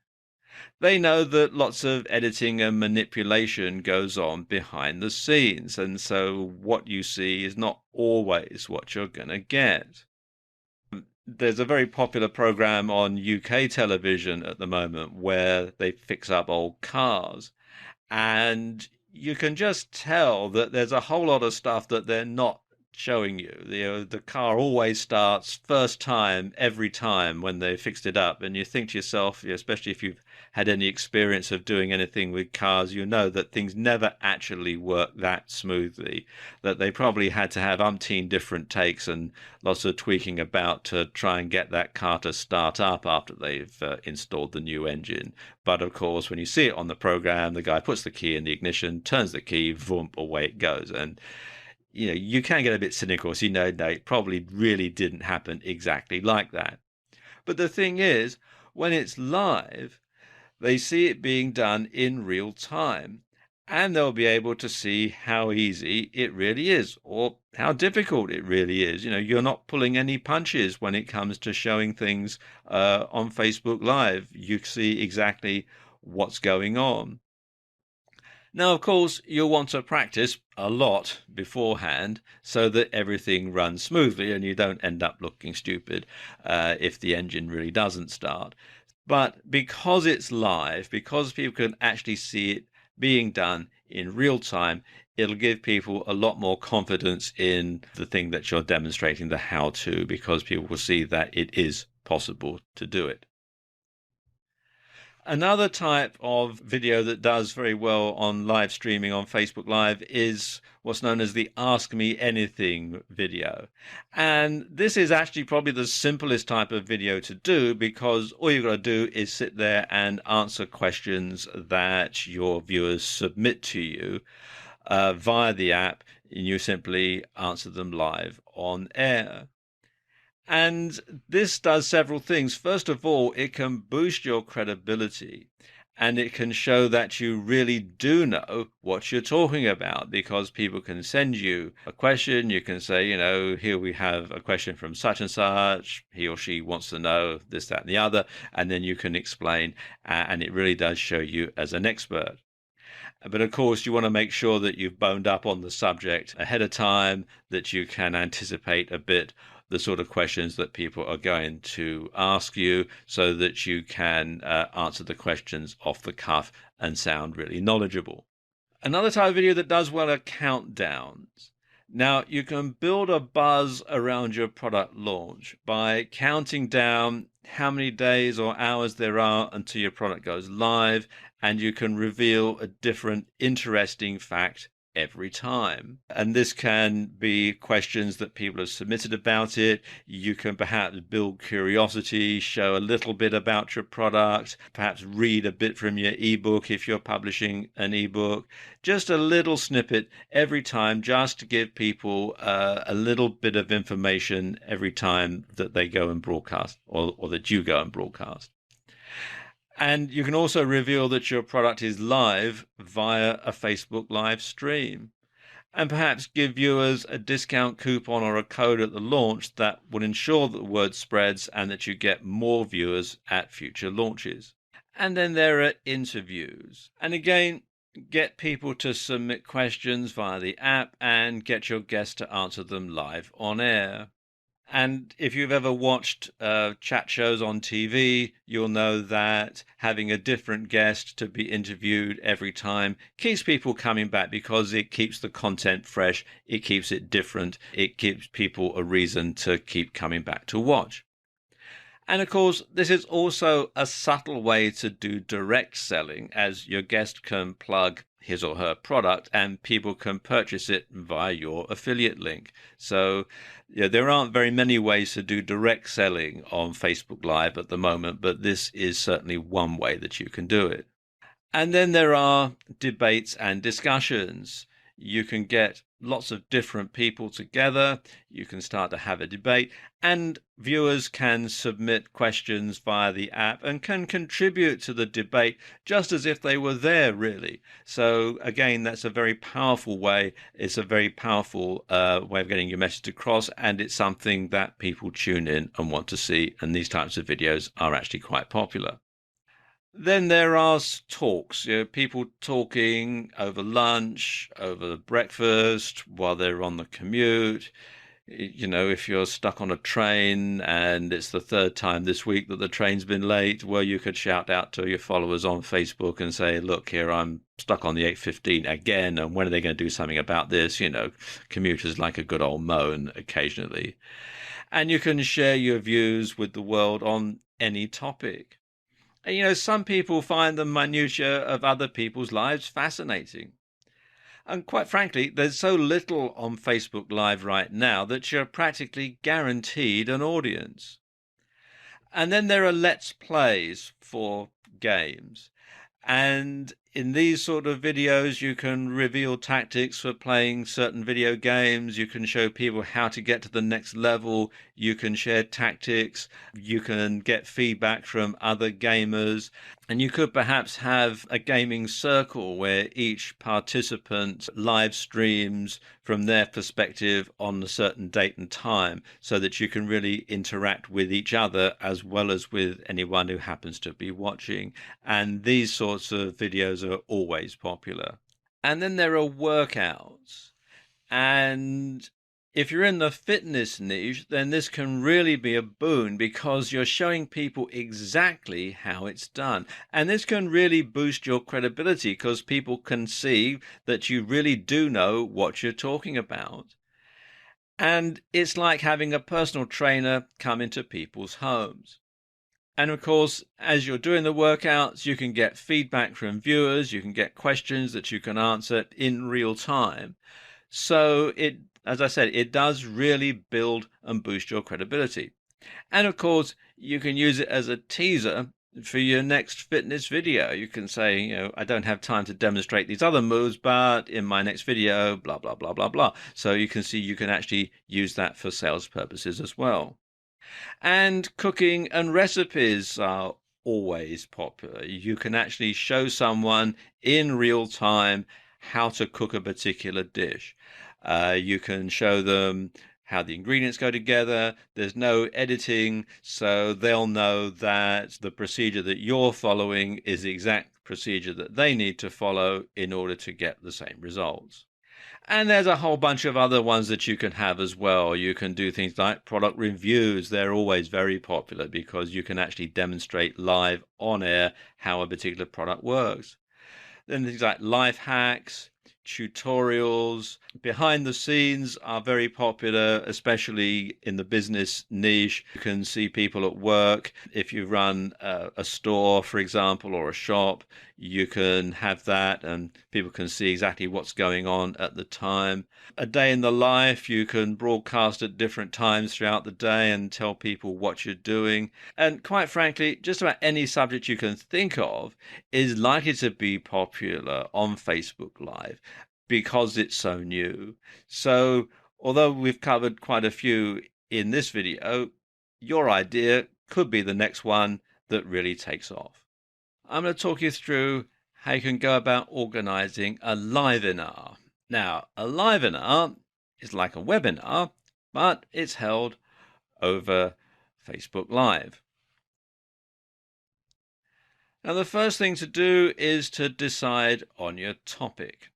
They know that lots of editing and manipulation goes on behind the scenes, and so what you see is not always what you're going to get. There's a very popular program on UK television at the moment where they fix up old cars, and you can just tell that there's a whole lot of stuff that they're not showing you. The car always starts first time every time when they fixed it up, and you think to yourself, especially if you've had any experience of doing anything with cars, you know that things never actually work that smoothly, that they probably had to have umpteen different takes and lots of tweaking about to try and get that car to start up after they've installed the new engine. But of course, when you see it on the program, the guy puts the key in the ignition, turns the key, boom, away it goes. And you can get a bit cynical, so no, it probably really didn't happen exactly like that. But the thing is, when it's live, they see it being done in real time, and they'll be able to see how easy it really is, or how difficult it really is. You're not pulling any punches when it comes to showing things on Facebook Live. You see exactly what's going on. Now, of course, you'll want to practice a lot beforehand so that everything runs smoothly and you don't end up looking stupid if the engine really doesn't start. But because it's live, because people can actually see it being done in real time, it'll give people a lot more confidence in the thing that you're demonstrating, the how-to, because people will see that it is possible to do it. Another type of video that does very well on live streaming on Facebook Live is what's known as the Ask Me Anything video. And this is actually probably the simplest type of video to do because all you've got to do is sit there and answer questions that your viewers submit to you via the app, and you simply answer them live on air. And this does several things. First of all, it can boost your credibility and it can show that you really do know what you're talking about because people can send you a question. You can say, here we have a question from such and such. He or she wants to know this, that, and the other. And then you can explain, and it really does show you as an expert. But of course, you want to make sure that you've boned up on the subject ahead of time, that you can anticipate a bit the sort of questions that people are going to ask you so that you can answer the questions off the cuff and sound really knowledgeable. Another type of video that does well are countdowns. Now, you can build a buzz around your product launch by counting down how many days or hours there are until your product goes live, and you can reveal a different interesting fact every time. And this can be questions that people have submitted about it. You can perhaps build curiosity, show a little bit about your product, perhaps read a bit from your ebook if you're publishing an ebook. Just a little snippet every time, just to give people a little bit of information every time that they go and broadcast or that you go and broadcast. And you can also reveal that your product is live via a Facebook live stream, and perhaps give viewers a discount coupon or a code at the launch that will ensure that the word spreads and that you get more viewers at future launches. And then there are interviews. And again, get people to submit questions via the app and get your guest to answer them live on air. And if you've ever watched chat shows on TV, you'll know that having a different guest to be interviewed every time keeps people coming back because it keeps the content fresh, it keeps it different, it gives people a reason to keep coming back to watch. And of course, this is also a subtle way to do direct selling, as your guest can plug his or her product and people can purchase it via your affiliate link. So there aren't very many ways to do direct selling on Facebook Live at the moment, but this is certainly one way that you can do it. And then there are debates and discussions. You can get lots of different people together. You can start to have a debate, and viewers can submit questions via the app and can contribute to the debate just as if they were there, really. So again, that's a very powerful way. It's a very powerful way of getting your message across, and it's something that people tune in and want to see. And these types of videos are actually quite popular. Then there are talks, people talking over lunch, over breakfast, while they're on the commute. If you're stuck on a train and it's the third time this week that the train's been late, well, you could shout out to your followers on Facebook and say, look, here, I'm stuck on the 8:15 again, and when are they going to do something about this? Commuters like a good old moan occasionally. And you can share your views with the world on any topic. And some people find the minutiae of other people's lives fascinating. And quite frankly, there's so little on Facebook Live right now that you're practically guaranteed an audience. And then there are Let's Plays for games. And in these sort of videos, you can reveal tactics for playing certain video games. You can show people how to get to the next level. You can share tactics. You can get feedback from other gamers. And you could perhaps have a gaming circle where each participant live streams from their perspective on a certain date and time so that you can really interact with each other as well as with anyone who happens to be watching. And these sorts of videos are always popular. And then there are workouts. And if you're in the fitness niche, then this can really be a boon because you're showing people exactly how it's done. And this can really boost your credibility because people can see that you really do know what you're talking about. And it's like having a personal trainer come into people's homes. And of course, as you're doing the workouts, you can get feedback from viewers, you can get questions that you can answer in real time. So as I said, it does really build and boost your credibility. And of course, you can use it as a teaser for your next fitness video. You can say, I don't have time to demonstrate these other moves, but in my next video, blah, blah, blah, blah, blah. So you can see you can actually use that for sales purposes as well. And cooking and recipes are always popular. You can actually show someone in real time how to cook a particular dish. You can show them how the ingredients go together. There's no editing, so they'll know that the procedure that you're following is the exact procedure that they need to follow in order to get the same results. And there's a whole bunch of other ones that you can have as well. You can do things like product reviews. They're always very popular because you can actually demonstrate live on air how a particular product works. Then things like life hacks, tutorials, behind the scenes are very popular, especially in the business niche. You can see people at work. If you run a store, for example, or a shop, you can have that and people can see exactly what's going on at the time. A day in the life, you can broadcast at different times throughout the day and tell people what you're doing. And quite frankly, just about any subject you can think of is likely to be popular on Facebook Live because it's so new. So although we've covered quite a few in this video, your idea could be the next one that really takes off. I'm going to talk you through how you can go about organizing a livenar. Now, a livenar is like a webinar, but it's held over Facebook Live. Now, the first thing to do is to decide on your topic.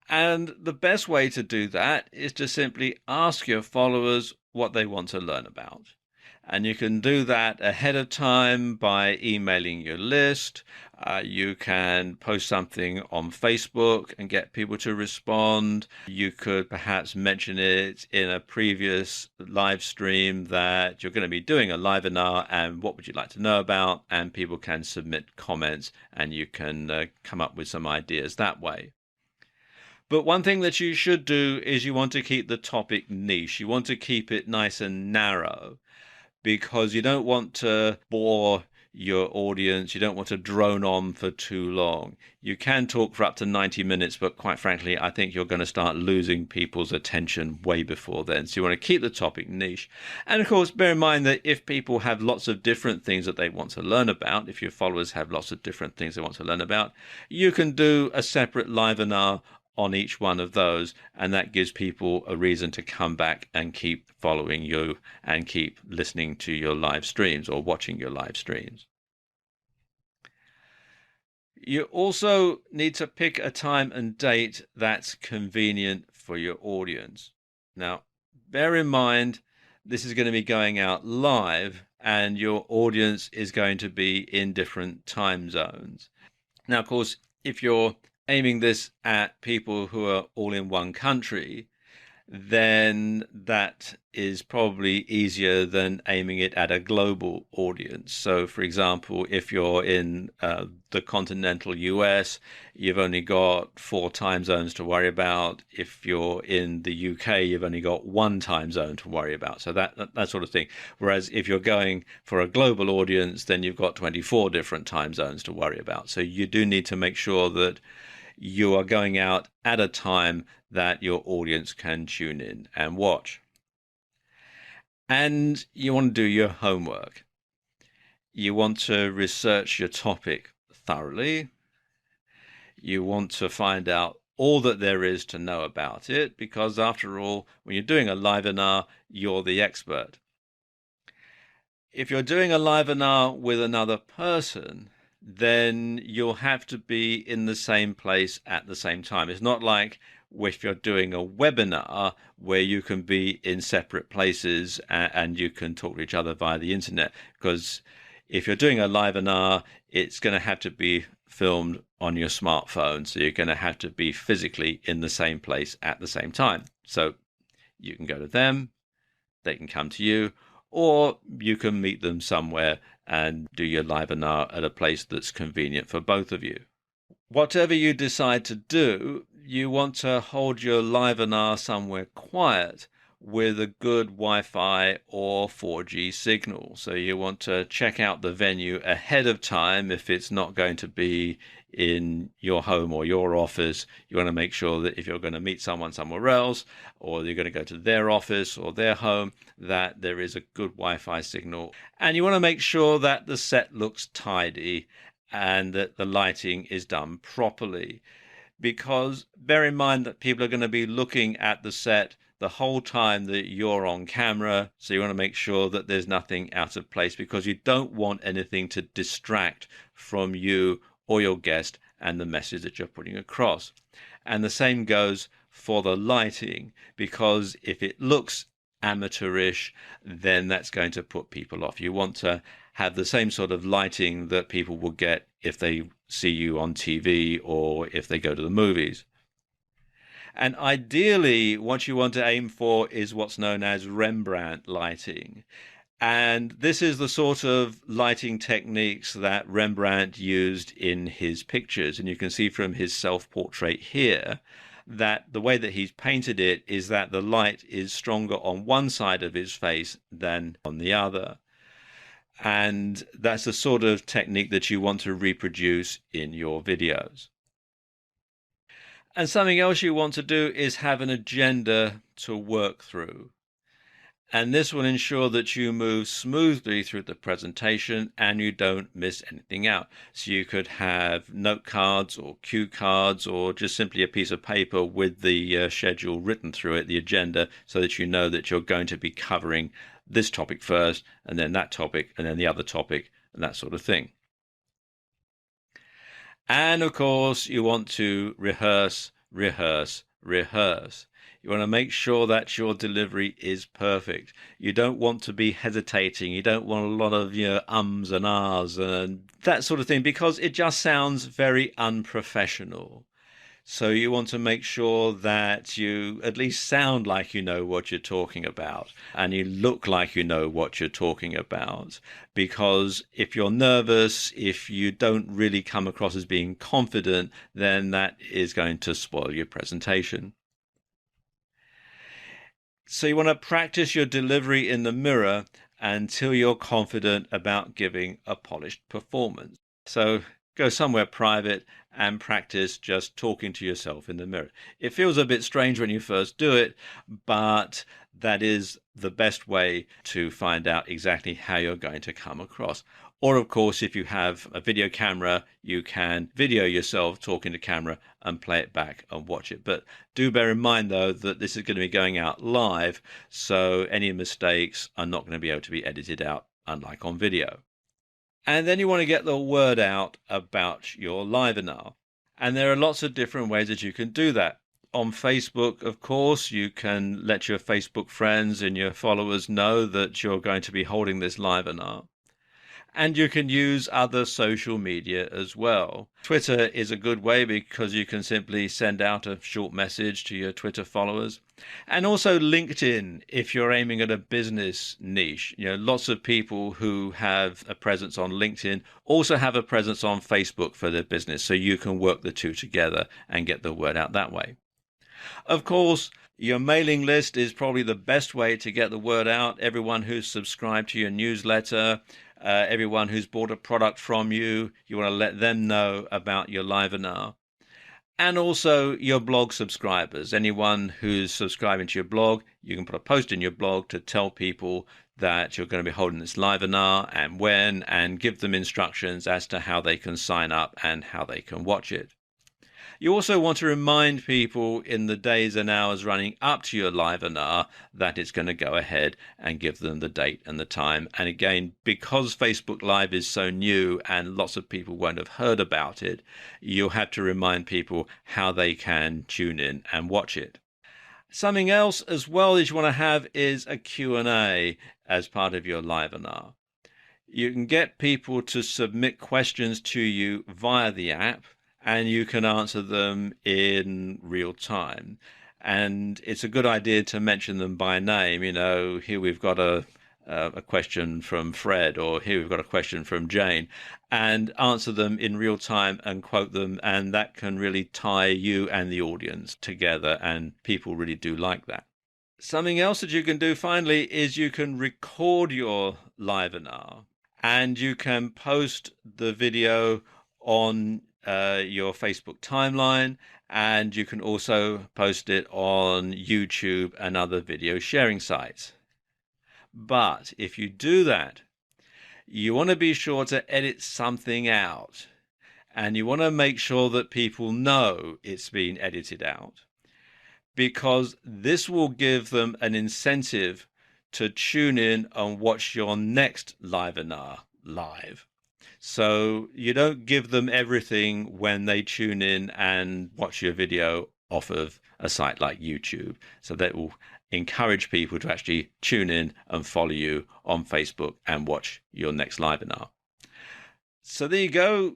And the best way to do that is to simply ask your followers what they want to learn about. And you can do that ahead of time by emailing your list. You can post something on Facebook and get people to respond. You could perhaps mention it in a previous live stream that you're going to be doing a live webinar and what would you like to know about, and people can submit comments and you can come up with some ideas that way. But one thing that you should do is you want to keep the topic niche. You want to keep it nice and narrow, because you don't want to bore your audience. You don't want to drone on for too long. You can talk for up to 90 minutes, but quite frankly, I think you're going to start losing people's attention way before then. So you want to keep the topic niche. And of course, bear in mind that if people have lots of different things that they want to learn about, if your followers have lots of different things they want to learn about, you can do a separate live webinar on each one of those, and that gives people a reason to come back and keep following you and keep listening to your live streams or watching your live streams. You also need to pick a time and date that's convenient for your audience. Now, bear in mind, this is going to be going out live and your audience is going to be in different time zones. Now, of course, if you're aiming this at people who are all in one country, then that is probably easier than aiming it at a global audience. So, for example, if you're in the continental US, you've only got 4 time zones to worry about. If you're in the UK, you've only got 1 time zone to worry about. So that sort of thing. Whereas if you're going for a global audience, then you've got 24 different time zones to worry about. So you do need to make sure that you are going out at a time that your audience can tune in and watch. And you want to do your homework. You want to research your topic thoroughly. You want to find out all that there is to know about it, because after all, when you're doing a live webinar, you're the expert. If you're doing a live webinar with another person, then you'll have to be in the same place at the same time. It's not like if you're doing a webinar where you can be in separate places and you can talk to each other via the internet, because if you're doing a live webinar, it's going to have to be filmed on your smartphone. So you're going to have to be physically in the same place at the same time. So you can go to them, they can come to you, or you can meet them somewhere and do your live webinar at a place that's convenient for both of you. Whatever you decide to do, you want to hold your live webinar somewhere quiet with a good Wi-Fi or 4G signal. So you want to check out the venue ahead of time. If it's not going to be in your home or your office, you want to make sure that if you're going to meet someone somewhere else, or you're going to go to their office or their home, that there is a good Wi-Fi signal. And you want to make sure that the set looks tidy and that the lighting is done properly, because bear in mind that people are going to be looking at the set the whole time that you're on camera. So you want to make sure that there's nothing out of place, because you don't want anything to distract from you or your guest and the message that you're putting across. And the same goes for the lighting, because if it looks amateurish, then that's going to put people off. You want to have the same sort of lighting that people will get if they see you on TV or if they go to the movies. And ideally, what you want to aim for is what's known as Rembrandt lighting. And this is the sort of lighting techniques that Rembrandt used in his pictures. And you can see from his self-portrait here that the way that he's painted it is that the light is stronger on one side of his face than on the other. And that's the sort of technique that you want to reproduce in your videos. And something else you want to do is have an agenda to work through. And this will ensure that you move smoothly through the presentation and you don't miss anything out. So you could have note cards or cue cards, or just simply a piece of paper with the schedule written through it, the agenda, so that you know that you're going to be covering this topic first, and then that topic, and then the other topic, and that sort of thing. And of course, you want to rehearse, rehearse, rehearse. You want to make sure that your delivery is perfect. You don't want to be hesitating. You don't want a lot of ums and ahs and that sort of thing, because it just sounds very unprofessional. So you want to make sure that you at least sound like you know what you're talking about and you look like you know what you're talking about. Because if you're nervous, if you don't really come across as being confident, then that is going to spoil your presentation. So you want to practice your delivery in the mirror until you're confident about giving a polished performance. So go somewhere private and practice just talking to yourself in the mirror. It feels a bit strange when you first do it, but that is the best way to find out exactly how you're going to come across. Or, of course, if you have a video camera, you can video yourself talking to camera and play it back and watch it. But do bear in mind, though, that this is going to be going out live, so any mistakes are not going to be able to be edited out, unlike on video. And then you want to get the word out about your Livenar. And there are lots of different ways that you can do that. On Facebook, of course, you can let your Facebook friends and your followers know that you're going to be holding this Livenar. And you can use other social media as well. Twitter is a good way because you can simply send out a short message to your Twitter followers. And also LinkedIn, if you're aiming at a business niche. Lots of people who have a presence on LinkedIn also have a presence on Facebook for their business. So you can work the two together and get the word out that way. Of course, your mailing list is probably the best way to get the word out. Everyone who's subscribed to your newsletter, everyone who's bought a product from you, you want to let them know about your Livenar. And also your blog subscribers. Anyone who's subscribing to your blog, you can put a post in your blog to tell people that you're going to be holding this Livenar and when, and give them instructions as to how they can sign up and how they can watch it. You also want to remind people in the days and hours running up to your Livenar that it's going to go ahead and give them the date and the time. And again, because Facebook Live is so new and lots of people won't have heard about it, you'll have to remind people how they can tune in and watch it. Something else as well as you want to have is a Q&A as part of your Livenar. You can get people to submit questions to you via the app, and you can answer them in real time. And it's a good idea to mention them by name. Here we've got a question from Fred, or here we've got a question from Jane, and answer them in real time and quote them. And that can really tie you and the audience together, and people really do like that. Something else that you can do finally is you can record your Livenar, and you can post the video on your Facebook timeline, and you can also post it on YouTube and other video sharing sites. But if you do that, you want to be sure to edit something out, and you want to make sure that people know it's been edited out, because this will give them an incentive to tune in and watch your next Livenar live. So you don't give them everything when they tune in and watch your video off of a site like YouTube. So that will encourage people to actually tune in and follow you on Facebook and watch your next Livenar. So there you go.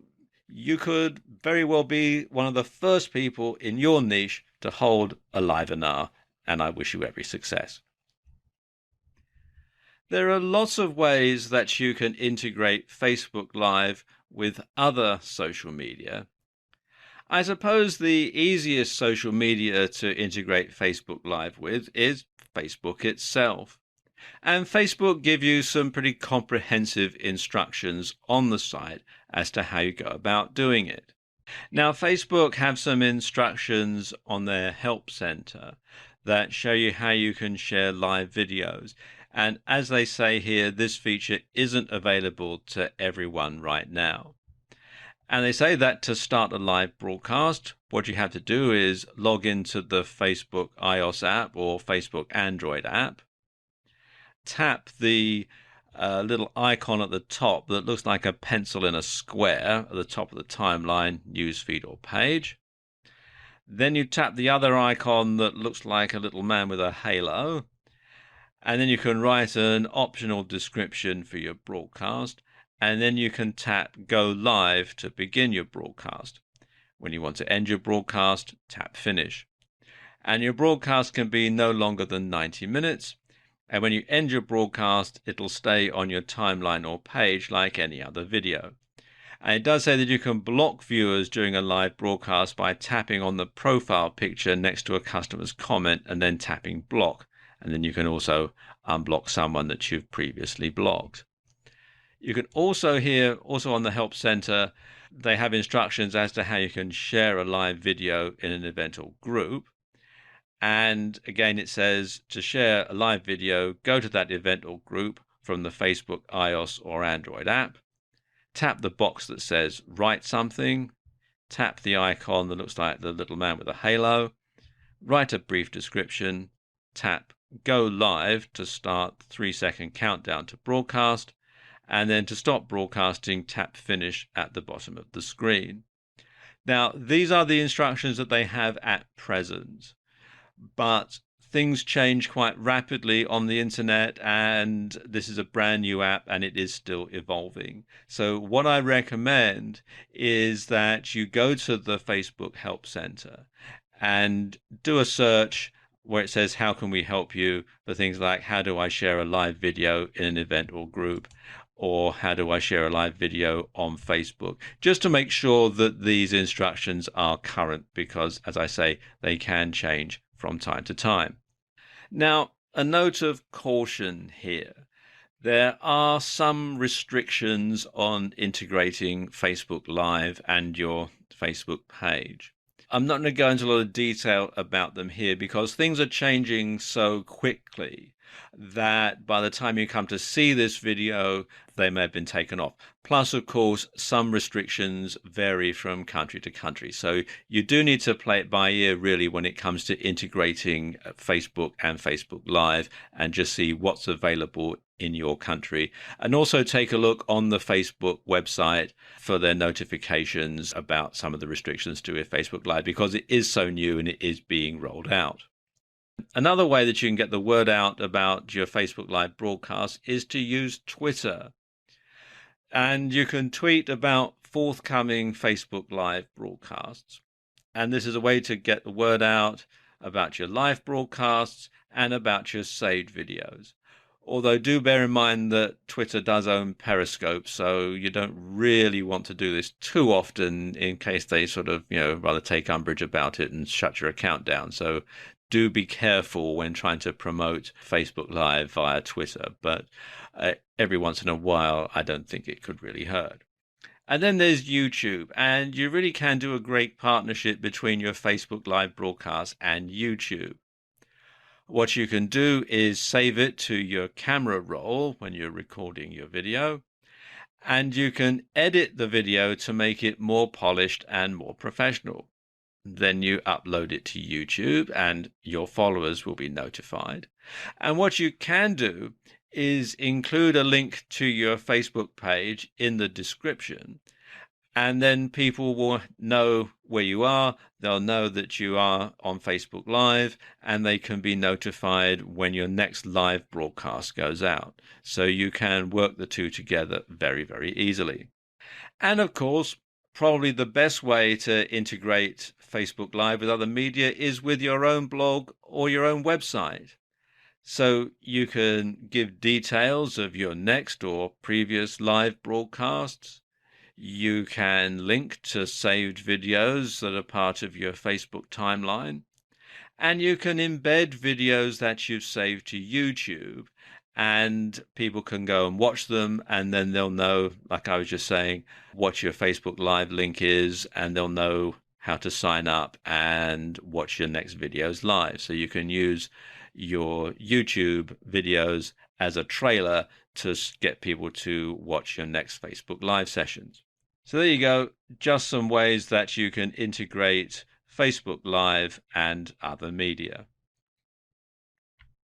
You could very well be one of the first people in your niche to hold a Livenar, and I wish you every success. There are lots of ways that you can integrate Facebook Live with other social media. I suppose the easiest social media to integrate Facebook Live with is Facebook itself. And Facebook give you some pretty comprehensive instructions on the site as to how you go about doing it. Now, Facebook have some instructions on their help center that show you how you can share live videos. And as they say here, this feature isn't available to everyone right now. And they say that to start a live broadcast, what you have to do is log into the Facebook iOS app or Facebook Android app, tap the little icon at the top that looks like a pencil in a square at the top of the timeline, newsfeed or page. Then you tap the other icon that looks like a little man with a halo, and then you can write an optional description for your broadcast, and then you can tap Go Live to begin your broadcast. When you want to end your broadcast, tap Finish. And your broadcast can be no longer than 90 minutes. And when you end your broadcast, it'll stay on your timeline or page like any other video. And it does say that you can block viewers during a live broadcast by tapping on the profile picture next to a customer's comment and then tapping block. And then you can also unblock someone that you've previously blocked. You can also hear, also on the Help Center, they have instructions as to how you can share a live video in an event or group. And again, it says to share a live video, go to that event or group from the Facebook, iOS, or Android app. Tap the box that says write something. Tap the icon that looks like the little man with a halo. Write a brief description. Tap Go Live to start the 3-second countdown to broadcast. And then to stop broadcasting, tap Finish at the bottom of the screen. Now, these are the instructions that they have at present, but things change quite rapidly on the internet, and this is a brand new app and it is still evolving. So what I recommend is that you go to the Facebook Help Center and do a search where it says, how can we help you, for things like, how do I share a live video in an event or group? Or how do I share a live video on Facebook? Just to make sure that these instructions are current, because as I say, they can change from time to time. Now, a note of caution here. There are some restrictions on integrating Facebook Live and your Facebook page. I'm not going to go into a lot of detail about them here because things are changing so quickly that by the time you come to see this video, they may have been taken off. Plus, of course, some restrictions vary from country to country. So you do need to play it by ear, really, when it comes to integrating Facebook and Facebook Live, and just see what's available in your country. And also take a look on the Facebook website for their notifications about some of the restrictions to with Facebook Live, because it is so new and it is being rolled out. Another way that you can get the word out about your Facebook Live broadcast is to use Twitter. And you can tweet about forthcoming Facebook Live broadcasts. And this is a way to get the word out about your live broadcasts and about your saved videos. Although do bear in mind that Twitter does own Periscope, so you don't really want to do this too often in case they sort of, rather take umbrage about it and shut your account down. So do be careful when trying to promote Facebook Live via Twitter, but every once in a while, I don't think it could really hurt. And then there's YouTube, and you really can do a great partnership between your Facebook Live broadcast and YouTube. What you can do is save it to your camera roll when you're recording your video, and you can edit the video to make it more polished and more professional. Then you upload it to YouTube and your followers will be notified. And what you can do is include a link to your Facebook page in the description, and then people will know where you are. They'll know that you are on Facebook Live, and they can be notified when your next live broadcast goes out. So you can work the two together very, very easily. And of course, probably the best way to integrate Facebook Live with other media is with your own blog or your own website. So you can give details of your next or previous live broadcasts. You can link to saved videos that are part of your Facebook timeline. And you can embed videos that you've saved to YouTube, and people can go and watch them, and then they'll know, like I was just saying, what your Facebook Live link is, and they'll know how to sign up and watch your next videos live. So you can use your YouTube videos as a trailer to get people to watch your next Facebook Live sessions. So there you go, just some ways that you can integrate Facebook Live and other media.